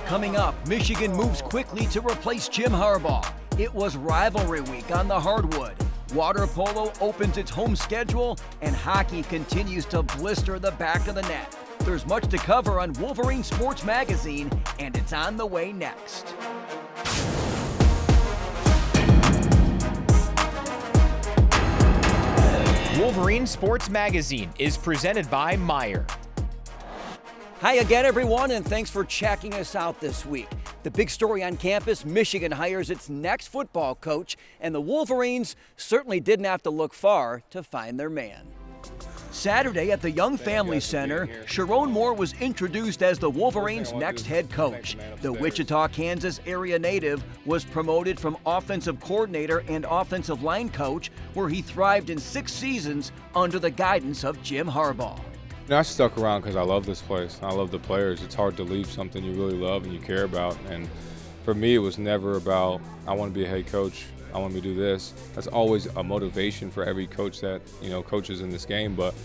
Coming up, Michigan moves quickly to replace Jim Harbaugh. It was rivalry week on the hardwood. Water polo opens its home schedule, and hockey continues to blister the back of the net. There's much to cover on Wolverine Sports Magazine, and it's on the way next. Wolverine Sports Magazine is presented by Meijer. Hi again, everyone, and thanks for checking us out this week. The big story on campus, Michigan hires its next football coach, and the Wolverines certainly didn't have to look far to find their man. Saturday at the Young Family Center, Sharon Moore was introduced as the Wolverines' next head coach. The Wichita, Kansas area native was promoted from offensive coordinator and offensive line coach, where he thrived in 6 seasons under the guidance of Jim Harbaugh. I stuck around because I love this place. I love the players. It's hard to leave something you really love and you care about. And for me, it was never about, I want to be a head coach, I want to do this. That's always a motivation for every coach that, coaches in this game. But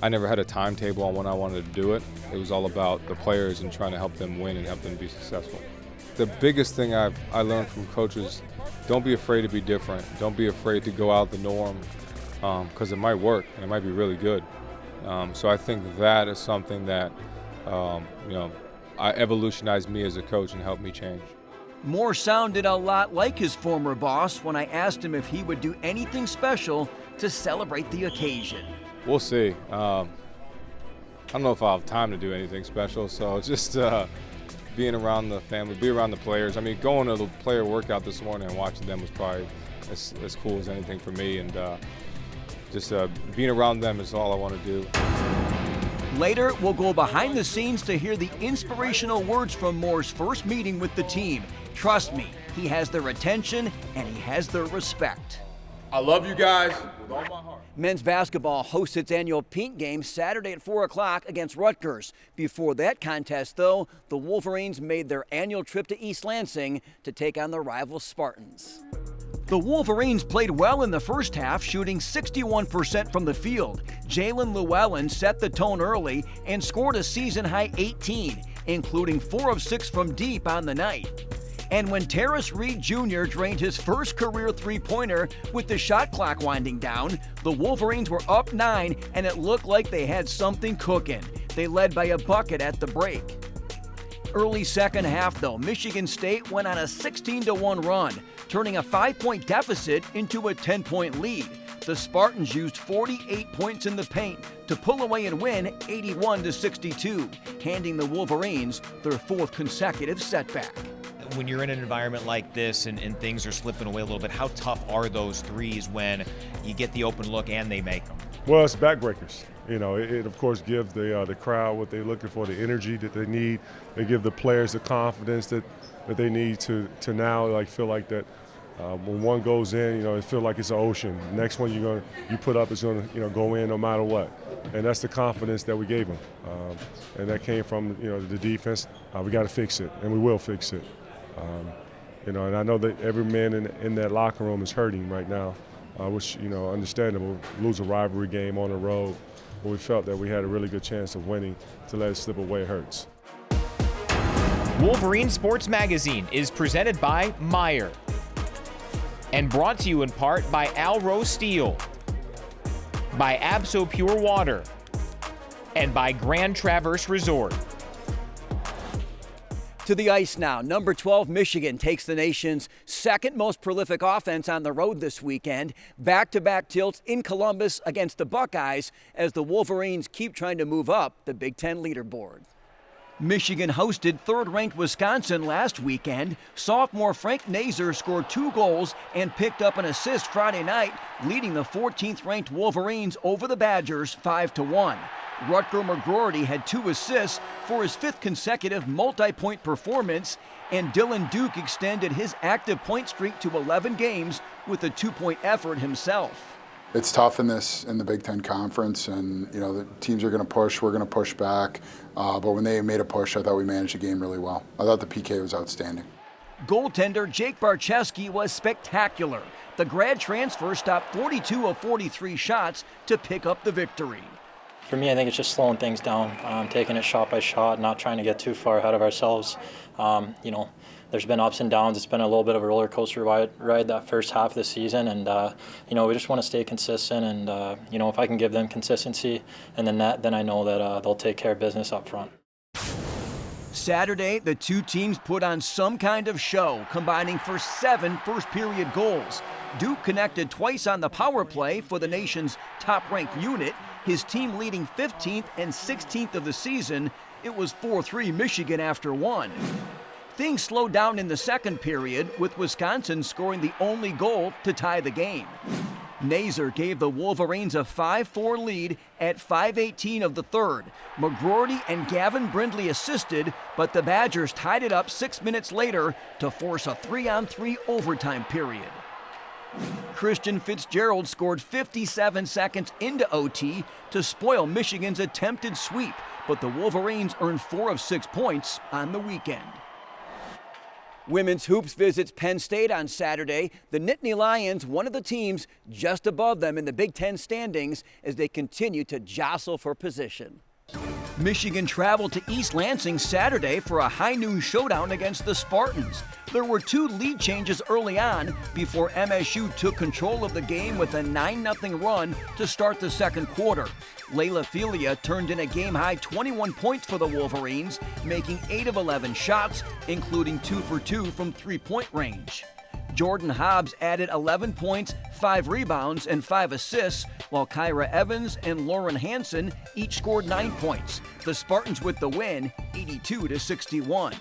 I never had a timetable on when I wanted to do it. It was all about the players and trying to help them win and help them be successful. The biggest thing I learned from coaches, don't be afraid to be different. Don't be afraid to go out the norm because it might work and it might be really good. So I think that is something that, I evolutionized me as a coach and helped me change. Moore sounded a lot like his former boss when I asked him if he would do anything special to celebrate the occasion. We'll see. I don't know if I'll have time to do anything special, so just being around the family, be around the players. I mean, going to the player workout this morning and watching them was probably as cool as anything for me, and just being around them is all I want to do. Later, we'll go behind the scenes to hear the inspirational words from Moore's first meeting with the team. Trust me, he has their attention and he has their respect. I love you guys with all my heart. Men's basketball hosts its annual Pink Game Saturday at 4 o'clock against Rutgers. Before that contest, though, the Wolverines made their annual trip to East Lansing to take on the rival Spartans. The Wolverines played well in the first half, shooting 61% from the field. Jalen Llewellyn set the tone early and scored a season-high 18, including 4 of 6 from deep on the night. And when Terrace Reed Jr. drained his first career three-pointer with the shot clock winding down, the Wolverines were up 9, and it looked like they had something cooking. They led by a bucket at the break. Early second half, though, Michigan State went on a 16-1 run, turning a 5-point deficit into a 10-point lead. The Spartans used 48 points in the paint to pull away and win 81-62, handing the Wolverines their 4th consecutive setback. When you're in an environment like this and things are slipping away a little bit, how tough are those threes when you get the open look and they make them? Well, it's backbreakers. It of course gives the crowd what they're looking for, the energy that they need. They give the players the confidence that they need to now feel like that. When one goes in, it feels like it's an ocean. The next one you put up is going to go in no matter what, and that's the confidence that we gave them, and that came from the defense. We got to fix it, and we will fix it. And I know that every man in that locker room is hurting right now, which understandable. Lose a rivalry game on the road, but we felt that we had a really good chance of winning. To let it slip away hurts. Wolverine Sports Magazine is presented by Meijer and brought to you in part by Alro Steel, by Abso Pure Water, and by Grand Traverse Resort. To the ice now. Number 12, Michigan takes the nation's 2nd most prolific offense on the road this weekend. Back-to-back tilts in Columbus against the Buckeyes as the Wolverines keep trying to move up the Big Ten leaderboard. Michigan hosted 3rd-ranked Wisconsin last weekend. Sophomore Frank Nazer scored 2 goals and picked up an assist Friday night, leading the 14th-ranked Wolverines over the Badgers 5-1. Rutger McGroarty had 2 assists for his 5th consecutive multi-point performance, and Dylan Duke extended his active point streak to 11 games with a 2-point effort himself. It's tough in the Big Ten Conference, and the teams are going to push. We're going to push back, but when they made a push, I thought we managed the game really well. I thought the PK was outstanding. Goaltender Jake Barczewski was spectacular. The grad transfer stopped 42 of 43 shots to pick up the victory. For me, I think it's just slowing things down, taking it shot by shot, not trying to get too far ahead of ourselves. You know, there's been ups and downs. It's been a little bit of a roller coaster ride that first half of the season, and you know, we just want to stay consistent. And you know, if I can give them consistency in the net, then I know that they'll take care of business up front. Saturday, the two teams put on some kind of show, combining for 7 first-period goals. Duke connected twice on the power play for the nation's top-ranked unit, his team leading 15th and 16th of the season. It was 4-3 Michigan after one. Things slowed down in the second period, with Wisconsin scoring the only goal to tie the game. Nazer gave the Wolverines a 5-4 lead at 5:18 of the third. McGroarty and Gavin Brindley assisted, but the Badgers tied it up 6 minutes later to force a 3-on-3 overtime period. Christian Fitzgerald scored 57 seconds into OT to spoil Michigan's attempted sweep, but the Wolverines earned 4 of 6 points on the weekend. Women's hoops visits Penn State on Saturday. The Nittany Lions, one of the teams just above them in the Big Ten standings, as they continue to jostle for position. Michigan traveled to East Lansing Saturday for a high noon showdown against the Spartans. There were 2 lead changes early on before MSU took control of the game with a 9-0 run to start the second quarter. Layla Filia turned in a game-high 21 points for the Wolverines, making 8 of 11 shots, including 2 for 2 from three-point range. Jordan Hobbs added 11 points, 5 rebounds, and 5 assists, while Kyra Evans and Lauren Hansen each scored 9 points. The Spartans with the win, 82-61.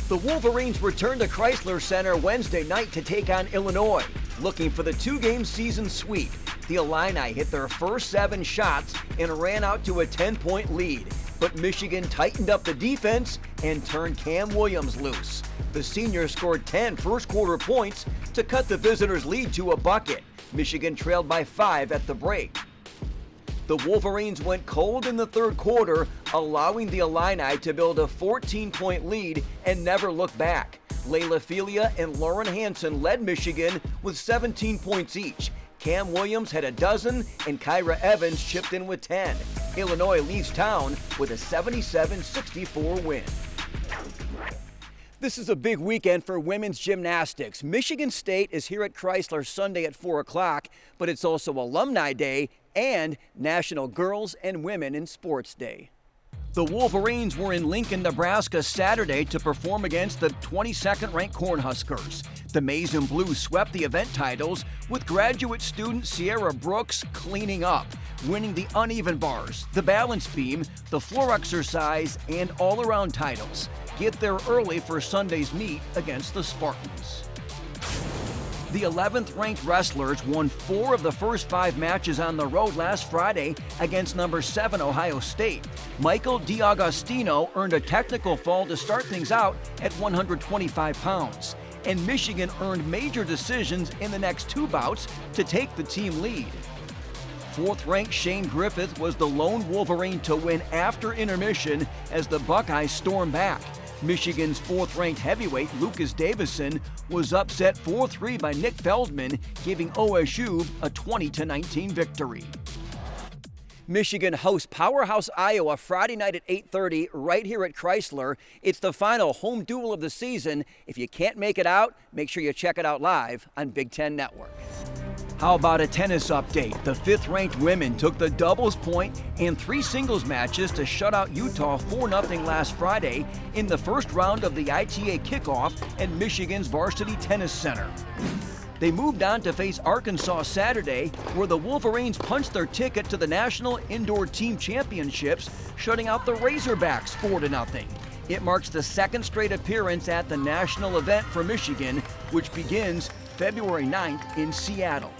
The Wolverines returned to Chrysler Center Wednesday night to take on Illinois. Looking for the 2-game season sweep, the Illini hit their first 7 shots and ran out to a 10-point lead. But Michigan tightened up the defense and turned Cam Williams loose. The senior scored 10 first-quarter points to cut the visitors' lead to a bucket. Michigan trailed by 5 at the break. The Wolverines went cold in the third quarter, allowing the Illini to build a 14-point lead and never look back. Layla Filia and Lauren Hansen led Michigan with 17 points each. Cam Williams had a dozen, and Kyra Evans chipped in with 10. Illinois leaves town with a 77-64 win. This is a big weekend for women's gymnastics. Michigan State is here at Chrysler Sunday at 4 o'clock, but it's also Alumni Day and National Girls and Women in Sports Day. The Wolverines were in Lincoln, Nebraska Saturday to perform against the 22nd-ranked Cornhuskers. The Maize and Blue swept the event titles, with graduate student Sierra Brooks cleaning up, winning the uneven bars, the balance beam, the floor exercise, and all-around titles. Get there early for Sunday's meet against the Spartans. The 11th-ranked wrestlers won 4 of the first 5 matches on the road last Friday against number 7 Ohio State. Michael D'Agostino earned a technical fall to start things out at 125 pounds. And Michigan earned major decisions in the next 2 bouts to take the team lead. 4th-ranked Shane Griffith was the lone Wolverine to win after intermission as the Buckeyes stormed back. Michigan's 4th-ranked heavyweight Lucas Davison was upset 4-3 by Nick Feldman, giving OSU a 20-19 victory. Michigan hosts Powerhouse, Iowa Friday night at 8:30 right here at Chrysler. It's the final home duel of the season. If you can't make it out, make sure you check it out live on Big Ten Network. How about a tennis update? The 5th-ranked women took the doubles point and 3 singles matches to shut out Utah 4-0 last Friday in the first round of the ITA kickoff at Michigan's Varsity Tennis Center. They moved on to face Arkansas Saturday, where the Wolverines punched their ticket to the National Indoor Team Championships, shutting out the Razorbacks 4-0. It marks the 2nd straight appearance at the national event for Michigan, which begins February 9th in Seattle.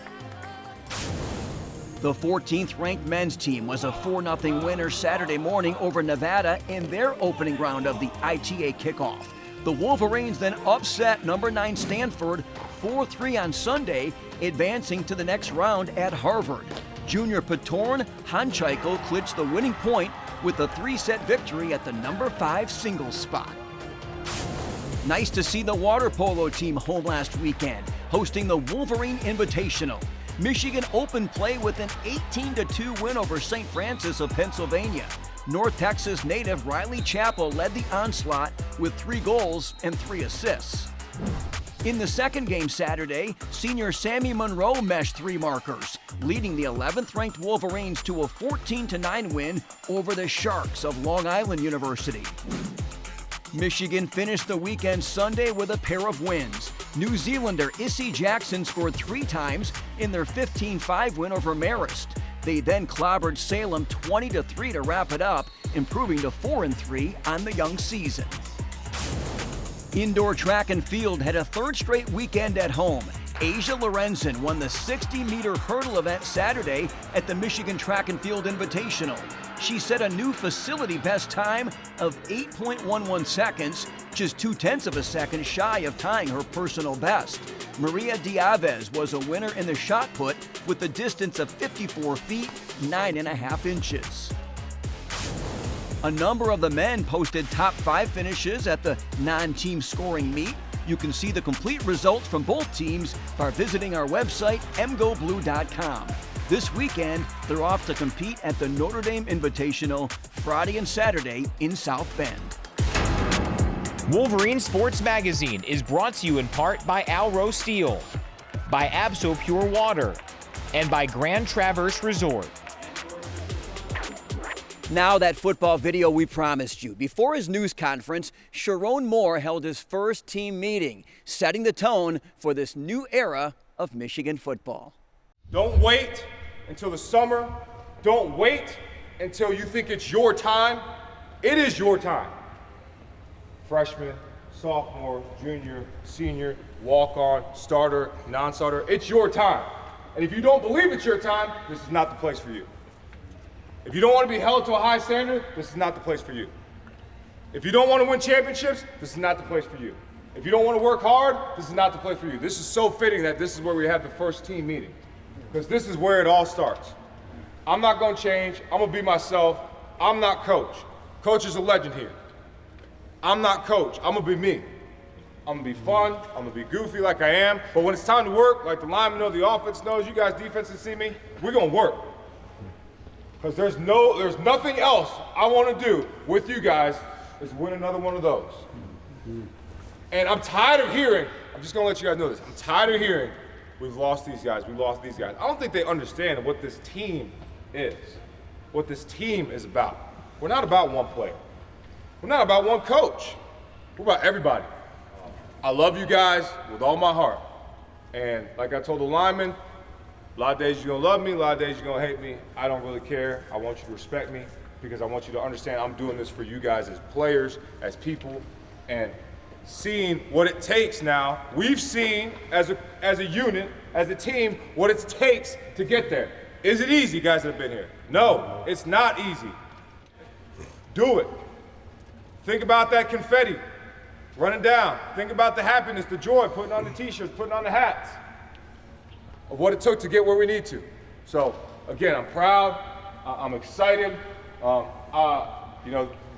The 14th-ranked men's team was a 4-0 winner Saturday morning over Nevada in their opening round of the ITA kickoff. The Wolverines then upset number 9 Stanford 4-3 on Sunday, advancing to the next round at Harvard. Junior Patorn Hanchaiko clinched the winning point with a 3-set victory at the number 5 singles spot. Nice to see the water polo team home last weekend, hosting the Wolverine Invitational. Michigan opened play with an 18-2 win over St. Francis of Pennsylvania. North Texas native Riley Chappell led the onslaught with 3 goals and 3 assists. In the second game Saturday, senior Sammy Monroe meshed 3 markers, leading the 11th-ranked Wolverines to a 14-9 win over the Sharks of Long Island University. Michigan finished the weekend Sunday with a pair of wins. New Zealander Issy Jackson scored 3 times in their 15-5 win over Marist. They then clobbered Salem 20-3 to wrap it up, improving to 4-3 on the young season. Indoor track and field had a 3rd straight weekend at home. Asia Lorenzen won the 60-meter hurdle event Saturday at the Michigan Track and Field Invitational. She set a new facility best time of 8.11 seconds, just 0.2 of a second shy of tying her personal best. Maria Diavez was a winner in the shot put with the distance of 54 feet, 9.5 inches. A number of the men posted top 5 finishes at the non-team scoring meet. You can see the complete results from both teams by visiting our website, mgoblue.com. This weekend, they're off to compete at the Notre Dame Invitational Friday and Saturday in South Bend. Wolverine Sports Magazine is brought to you in part by Alro Steel, by Abso Pure Water, and by Grand Traverse Resort. Now that football video we promised you. Before his news conference, Sharon Moore held his first team meeting, setting the tone for this new era of Michigan football. Don't wait until the summer. Don't wait until you think it's your time. It is your time. Freshman, sophomore, junior, senior, walk-on, starter, non-starter, it's your time. And if you don't believe it's your time, this is not the place for you. If you don't want to be held to a high standard, this is not the place for you. If you don't want to win championships, this is not the place for you. If you don't want to work hard, this is not the place for you. This is so fitting that this is where we have the first team meeting, because this is where it all starts. I'm not going to change. I'm going to be myself. I'm not coach. Coach is a legend here. I'm not coach. I'm going to be me. I'm going to be fun. I'm going to be goofy like I am. But when it's time to work, like the linemen know, the offense knows, you guys defense see me, we're going to work. Because there's nothing else I want to do with you guys is win another one of those. And I'm tired of hearing, I'm just going to let you guys know this, I'm tired of hearing, we've lost these guys, we lost these guys. I don't think they understand what this team is, what this team is about. We're not about one player. We're not about one coach. We're about everybody. I love you guys with all my heart. And like I told the linemen, a lot of days you're gonna love me, a lot of days you're gonna hate me. I don't really care. I want you to respect me because I want you to understand I'm doing this for you guys as players, as people, and seeing what it takes now. We've seen as a unit, as a team, what it takes to get there. Is it easy, guys that have been here? No, it's not easy. Do it. Think about that confetti running down. Think about the happiness, the joy, putting on the t-shirts, putting on the hats, of what it took to get where we need to. So again, I'm proud, I'm excited. You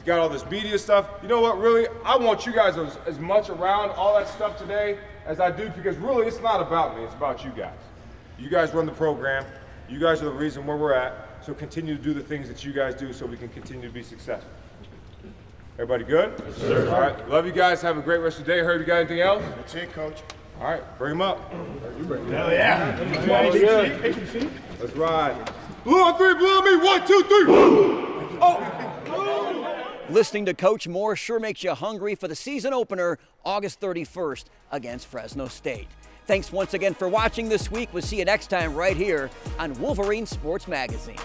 got all this media stuff. You know what, really, I want you guys as much around all that stuff today as I do, because really it's not about me, it's about you guys. You guys run the program. You guys are the reason where we're at. So continue to do the things that you guys do so we can continue to be successful. Everybody good? Yes, sir. All right, love you guys. Have a great rest of the day. Heard you got anything else? That's it, Coach. All right, bring them up. Hell yeah. Let's ride. Blue on 3, blue on me. 1, 2, 3. Oh. Listening to Coach Moore sure makes you hungry for the season opener, August 31st against Fresno State. Thanks once again for watching this week. We'll see you next time right here on Wolverine Sports Magazine.